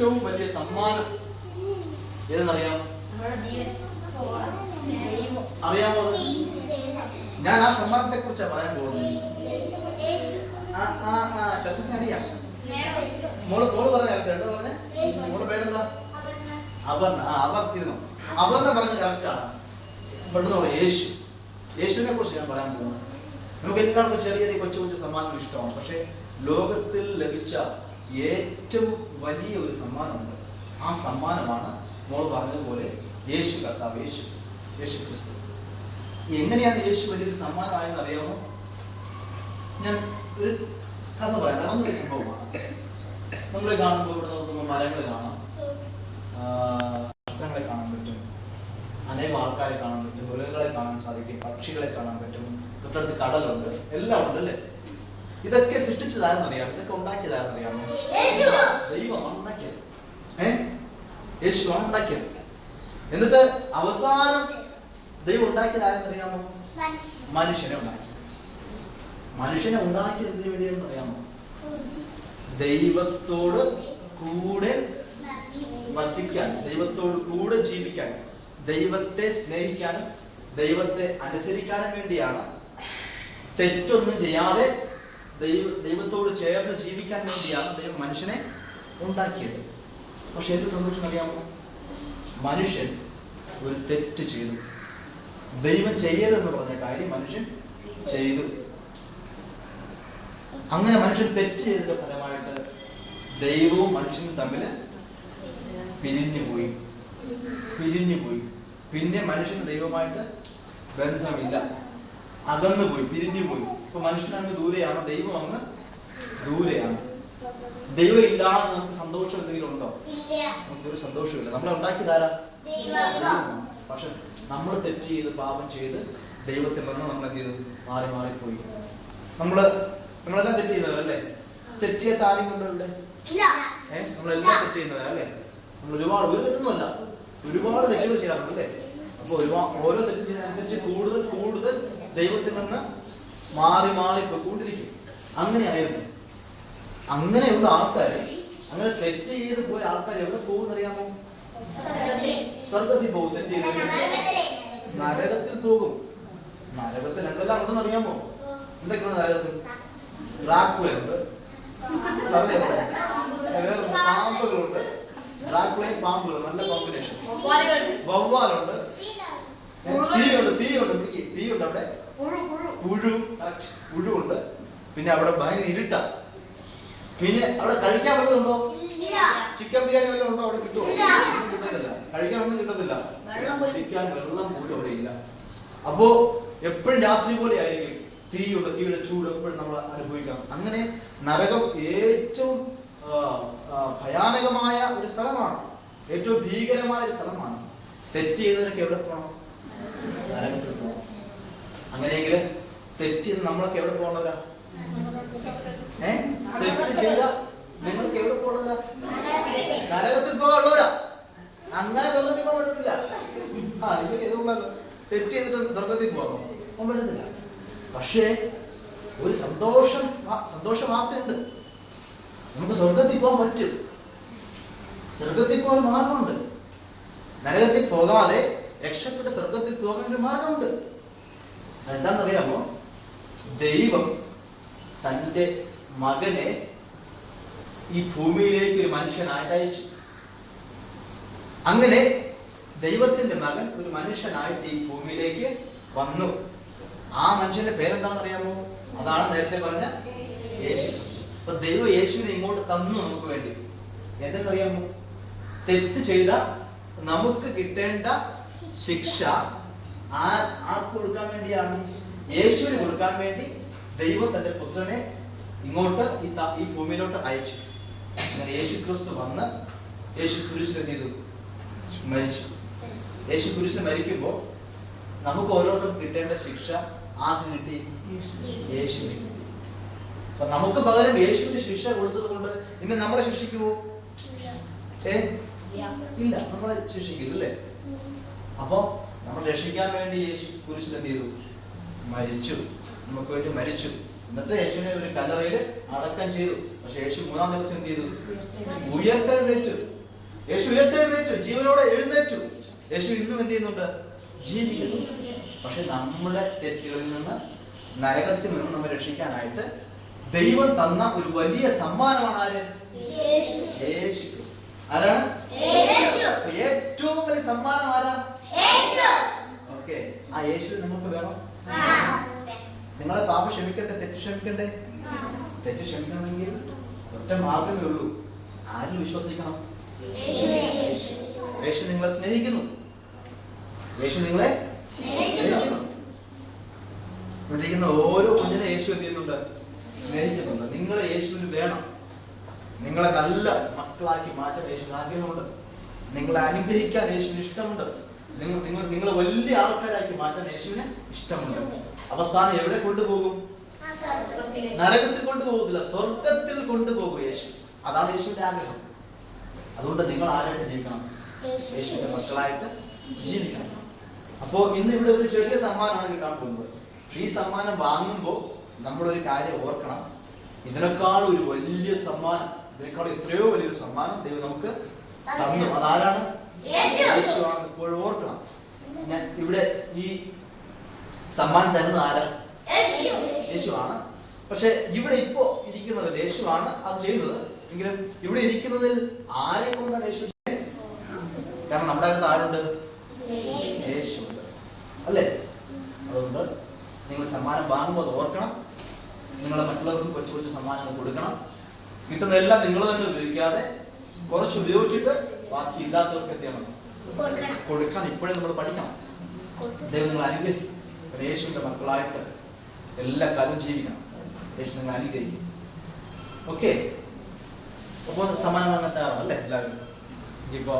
ഏറ്റവും വലിയ സമ്മാനം ഏതെന്നറിയാം? അറിയാമോ? ഞാൻ ആ സമ്മാനത്തെ കുറിച്ചാണ് പറയാൻ പോകുന്നത്. ചെറുപ്പം അറിയാം. മോള് പറഞ്ഞ എന്താ പറഞ്ഞേ? മോള് പേരെന്താ? അപർണ. അപർത്തിരുന്നു. അപർണ പറഞ്ഞ കറക്റ്റാണ്. പെട്ടെന്ന് പറയാം യേശുവിനെ കുറിച്ച് ഞാൻ പറയാൻ പോകുന്നത്. നമുക്ക് എല്ലാവർക്കും ചെറിയ കൊച്ചു കൊച്ചു സമ്മാനങ്ങൾ ഇഷ്ടമാണ്. പക്ഷെ ലോകത്തിൽ ലഭിച്ച ഏറ്റവും വലിയ ഒരു സമ്മാനമുണ്ട്. ആ സമ്മാനമാണ് മോൾ പറഞ്ഞതുപോലെ യേശു കർത്താവ്, യേശു ക്രിസ്തു. എങ്ങനെയാണ് യേശു വലിയൊരു സമ്മാനമായെന്ന് അറിയാമോ? ഞാൻ ഒരു കഥ പറയാം. നടന്നൊരു സംഭവമാണ്. നമ്മൾ കാണുമ്പോൾ ഇവിടെ നോക്കുമ്പോൾ മരങ്ങൾ കാണാം, നക്ഷത്രങ്ങളെ കാണാൻ പറ്റും, അനേകം ആൾക്കാരെ കാണാൻ പറ്റും, മൃഗങ്ങളെ കാണാൻ സാധിക്കും, പക്ഷികളെ കാണാൻ പറ്റും, തൊട്ടടുത്ത് കടലുണ്ട്, എല്ലാം ഉണ്ട് അല്ലേ? ഇതൊക്കെ സൃഷ്ടിച്ചതാരെന്നറിയാമോ? ഇതൊക്കെ ഉണ്ടാക്കിയതാരെന്നറിയാമോ? ദൈവമാണ് ഉണ്ടാക്കിയത്. യേശുവാണ് ഉണ്ടാക്കിയത്. എന്നിട്ട് അവസാനം ദൈവം ഉണ്ടാക്കിയതാരെന്നറിയാമോ? മനുഷ്യനെ ഉണ്ടാക്കിയത്. മനുഷ്യനെ ഉണ്ടാക്കിയതിന് വേണ്ടിയാണെന്ന് അറിയാമോ? ദൈവത്തോട് കൂടെ വസിക്കാൻ, ദൈവത്തോട് കൂടെ ജീവിക്കാൻ, ദൈവത്തെ സ്നേഹിക്കാനും ദൈവത്തെ അനുസരിക്കാനും വേണ്ടിയാണ്. തെറ്റൊന്നും ചെയ്യാതെ ദൈവത്തോട് ചേർന്ന് ജീവിക്കാൻ വേണ്ടിയാണ് ദൈവം മനുഷ്യനെ ഉണ്ടാക്കിയത്. പക്ഷെ എന്ത് സന്തോഷം അറിയാമോ? മനുഷ്യൻ ഒരു തെറ്റ് ചെയ്തു. ദൈവം ചെയ്യരുതെന്ന് പറഞ്ഞ കാര്യം മനുഷ്യൻ ചെയ്തു. അങ്ങനെ മനുഷ്യൻ തെറ്റ് ചെയ്തതിന്റെ ഫലമായിട്ട് ദൈവവും മനുഷ്യനും തമ്മിൽ പിരിഞ്ഞുപോയി. പിന്നെ മനുഷ്യന് ദൈവമായിട്ട് ബന്ധമില്ല, അകന്നുപോയി, പിരിഞ്ഞുപോയി. ഇപ്പൊ മനുഷ്യൻ അങ്ങ് ദൂരെയാണ്, ദൈവം അങ്ങ് ദൂരെയാണ്. ദൈവം ഇല്ലാതെ നമുക്ക് സന്തോഷം എന്തെങ്കിലും ഉണ്ടോ? നമുക്കൊരു സന്തോഷമില്ല. നമ്മളെ ഉണ്ടാക്കിയതാരാ? പക്ഷെ നമ്മൾ തെറ്റ് ചെയ്ത് പാപം ചെയ്ത് ദൈവത്തിൽ നിന്ന് നമ്മൾ എന്ത് ചെയ്തു? മാറിപ്പോയി. നമ്മളെല്ലാം തെറ്റ് ചെയ്യുന്നവരല്ലേ? തെറ്റ് ചെയ്യാത്ത ആരും കൊണ്ടോ ഇവിടെ? നമ്മളെല്ലാം തെറ്റ് ചെയ്യുന്നവരല്ലേ? നമ്മൾ ഒരുപാട്, ഒരു തെറ്റൊന്നുമല്ല, ഒരുപാട് തെറ്റുകൾ ചെയ്യാറുണ്ട് അല്ലേ? അപ്പൊ ഓരോ തെറ്റും ചെയ്യുന്നതനുസരിച്ച് കൂടുതൽ ദൈവത്തിൽ നിന്ന് മാറിപ്പോയിക്കൊണ്ടിരിക്കും. അങ്ങനെയായിരുന്നു. അങ്ങനെയുള്ള ആൾക്കാര്, അങ്ങനെ തെറ്റ് ചെയ്ത് പോയ ആൾക്കാർ എവിടെ പോകുന്നറിയാമോ? സ്വർഗത്തിൽ പോകും. തെറ്റ് ചെയ്ത് നരകത്തിൽ പോകും. നരകത്തിൽ എന്തെല്ലാം ഉണ്ടെന്ന് അറിയാമോ? എന്തൊക്കെയാണ് നരകത്തിൽ? ഡ്രാക്കുളയുണ്ട്, പാമ്പുകളുണ്ട്. ഡ്രാക്കുളയും പാമ്പുകളും നല്ല കോമ്പിനേഷൻ. വവ്വാലുണ്ട്, തീയുണ്ട്, അവിടെ പുഴുണ്ട്. പിന്നെ അവിടെ ഭയങ്കര ഇരുട്ട. പിന്നെ അവിടെ കഴിക്കാൻ വല്ലതുണ്ടോ? ചിക്കൻ ബിരിയാണി വല്ലതും ഉണ്ടോ? അവിടെ കിട്ടുമോ? കിട്ടത്തില്ല. കഴിക്കാനൊന്നും കിട്ടത്തില്ല. കുടിക്കാൻ വെള്ളം പോലും അവിടെ ഇല്ല. അപ്പോ എപ്പോഴും രാത്രി പോലെ ആയിരിക്കും. തീയുടെ ചൂട് എപ്പോഴും നമ്മൾ അനുഭവിക്കാം. അങ്ങനെ നരകം ഏറ്റവും ഭയാനകമായ ഒരു സ്ഥലമാണ്, ഏറ്റവും ഭീകരമായ ഒരു സ്ഥലമാണ്. തെറ്റ് ചെയ്യുന്നവരൊക്കെ എവിടെ പോകണം? നരകത്തിൽ പോകണം. അങ്ങനെയെങ്കിൽ തെറ്റ് ചെയ്ത് നമ്മളൊക്കെ എവിടെ പോകണവരാ? തെറ്റ് ചെയ്ത നിങ്ങൾക്ക് എവിടെ പോകണവരാ? നരകത്തിൽ പോകാനുള്ളവരാ. അങ്ങനെ സ്വർഗത്തിൽ പോകാൻ പറ്റത്തില്ല. ഇങ്ങനെ ഇതുള്ളത് തെറ്റ് ചെയ്തിട്ട് സ്വർഗത്തിൽ പോകാൻ പറ്റത്തില്ല. പക്ഷേ ഒരു സന്തോഷ വാർത്തയുണ്ട്. നമുക്ക് സ്വർഗത്തിൽ പോകാൻ പറ്റും. സ്വർഗത്തിൽ പോകാൻ മാർഗമുണ്ട്. നരകത്തിൽ പോകാതെ രക്ഷപ്പെട്ട് സ്വർഗത്തിൽ പോകാൻ ഒരു മാർഗമുണ്ട്. അതെന്താണെന്നറിയാമോ? ദൈവം തൻ്റെ മകനെ ഈ ഭൂമിയിലേക്ക് ഒരു മനുഷ്യനായിട്ട് അയച്ചു. അങ്ങനെ ദൈവത്തിന്റെ മകൻ ഒരു മനുഷ്യനായിട്ട് ഈ ഭൂമിയിലേക്ക് വന്നു. ആ മനുഷ്യന്റെ പേരെന്താണെന്നറിയാമോ? അതാണ് നേരത്തെ പറഞ്ഞ യേശു. അപ്പൊ ദൈവം യേശുവിനെ ഇങ്ങോട്ട് തന്നു നമുക്ക് വേണ്ടി. എന്തെന്നറിയാമോ? തെറ്റ് ചെയ്ത നമുക്ക് കിട്ടേണ്ട ശിക്ഷ ആർക്ക് കൊടുക്കാൻ വേണ്ടിയാണ്? യേശുവിന് കൊടുക്കാൻ വേണ്ടി ദൈവം തന്റെ പുത്രനെ ഇങ്ങോട്ട് ഈ ഭൂമിയിലോട്ട് അയച്ചു. അങ്ങനെ യേശു ക്രിസ്തു വന്ന് യേശു കുരിശിൽ എന്ത് ചെയ്തു? മരിച്ചു. യേശു കുരിശിൽ മരിക്കുമ്പോൾ നമുക്ക് ഓരോരുത്തർക്കും കിട്ടേണ്ട ശിക്ഷ ആർക്ക് കിട്ടി? യേശുവിന് കിട്ടി. അപ്പൊ നമുക്ക് പകരം യേശുവിന് ശിക്ഷ കൊടുത്തത് കൊണ്ട് ഇന്ന് നമ്മളെ ശിക്ഷിക്കുമോ? ഇല്ല, നമ്മളെ ശിക്ഷിക്കില്ല അല്ലേ? അപ്പൊ നമ്മൾ രക്ഷിക്കാൻ വേണ്ടി യേശു കുരിശിൽ എന്ത് ചെയ്തു? മരിച്ചു. നമുക്ക് വേണ്ടി മരിച്ചു. എന്നിട്ട് യേശുവിനെ ഒരു കല്ലറയിൽ അടക്കം ചെയ്തു. പക്ഷെ യേശു 3-ാം ദിവസം എന്ത് ചെയ്തു? ഉയർത്തെഴുന്നേറ്റു. യേശു ഉയർത്തെഴുന്നേറ്റു, ജീവനോടെ എഴുന്നേറ്റു. യേശു ഇന്നും എന്ത് ചെയ്യുന്നുണ്ട്? ജീവിക്കുന്നു. പക്ഷെ നമ്മുടെ തെറ്റുകളിൽ നിന്ന്, നരകത്തിൽ നിന്ന് നമ്മെ രക്ഷിക്കാനായിട്ട് ദൈവം തന്ന ഒരു വലിയ സമ്മാനമാണ് ആര്? യേശു ക്രിസ്തു. ആരാണ്? ഏറ്റവും വലിയ സമ്മാനം ആരാണ്? ഓക്കെ, ആ യേശു നമുക്ക് വേണം. നിങ്ങളെ പാപം ക്ഷമിക്കട്ടെ, തെറ്റ് ക്ഷമിക്കണ്ടേ? തെറ്റ് ക്ഷമിക്കണമെങ്കിൽ ഒറ്റ മാർഗമേ ഉള്ളൂ. ആരിൽ വിശ്വസിക്കണം? യേശു നിങ്ങളെ സ്നേഹിക്കുന്നു. യേശു നിങ്ങളെ സ്നേഹിക്കുന്നു. ഇവിടെയിരിക്കുന്ന ഓരോ കുഞ്ഞിനെ യേശു എന്ത് ചെയ്യുന്നുണ്ട്? സ്നേഹിക്കുന്നുണ്ട്. നിങ്ങളെ യേശുവിന് വേണം. നിങ്ങളെ നല്ല മക്കളാക്കി മാറ്റാൻ യേശുവിന് ആഗ്രഹമുണ്ട്. നിങ്ങളെ അനുഗ്രഹിക്കാൻ യേശുവിന് ഇഷ്ടമുണ്ട്. നിങ്ങളെ വലിയ ആൾക്കാരാക്കി മാറ്റാൻ യേശുവിന് ഇഷ്ടമുണ്ട്. അവസാനം എവിടെ കൊണ്ടുപോകും? നരകത്തിൽ കൊണ്ടുപോകത്തില്ല, സ്വർഗത്തിൽ കൊണ്ടുപോകും യേശു. അതാണ് യേശുവിന്റെ ആഗ്രഹം. അതുകൊണ്ട് നിങ്ങൾ ആരായിട്ട് ജീവിക്കണം? യേശുവിന്റെ മക്കളായിട്ട് ജീവിക്കണം. അപ്പോ ഇന്ന് ഇവിടെ ഒരു ചെറിയ സമ്മാനമാണ് കിട്ടാൻ പോകുന്നത്. ഈ സമ്മാനം വാങ്ങുമ്പോൾ നമ്മളൊരു കാര്യം ഓർക്കണം. ഇതിനേക്കാൾ ഒരു വലിയ സമ്മാനം, ഇതിനേക്കാൾ എത്രയോ വലിയൊരു സമ്മാനം ദൈവം നമുക്ക് തന്നു. അതാരാണ്? യേശുവാണ്. ഇപ്പോഴും ഓർക്കണം. ഞാൻ ഇവിടെ ഈ സമ്മാനം തരുന്നത് ആരാണ്? യേശുവാണ്. പക്ഷെ ഇവിടെ ഇപ്പോ ഇരിക്കുന്നവർ യേശുവാണ് അത് ചെയ്യുന്നത്. എങ്കിലും ഇവിടെ ഇരിക്കുന്നതിൽ ആരെ കൊണ്ടാണ് യേശു? കാരണം നമ്മുടെ അടുത്ത് ആരുണ്ട്? യേശുണ്ട്, അല്ലേ? അതുകൊണ്ട് നിങ്ങൾ സമ്മാനം വാങ്ങുമ്പോൾ അത് ഓർക്കണം. നിങ്ങളെ മറ്റുള്ളവർക്കും കൊച്ചു കൊച്ചു സമ്മാനങ്ങൾ കൊടുക്കണം. കിട്ടുന്നതെല്ലാം നിങ്ങൾ തന്നെ ഉപയോഗിക്കാതെ കുറച്ച് ഉപയോഗിച്ചിട്ട് ബാക്കി ഇല്ലാത്തവർക്ക് എത്തിയാൽ കൊടുക്കണം. ഇപ്പോഴേ നമ്മൾ പഠിക്കണം. ദൈവം നിങ്ങൾ അനുഗ്രഹിക്കും. യേശുവിന്റെ മക്കളായിട്ട് എല്ലാ കാലവും ജീവിക്കണം. യേശു നിങ്ങൾ അനുഗ്രഹിക്കും. ഓക്കെ, അപ്പോൾ സമ്മാനം വാങ്ങാൻ തയ്യാറാണ് അല്ലേ എല്ലാവരും? ഇപ്പോ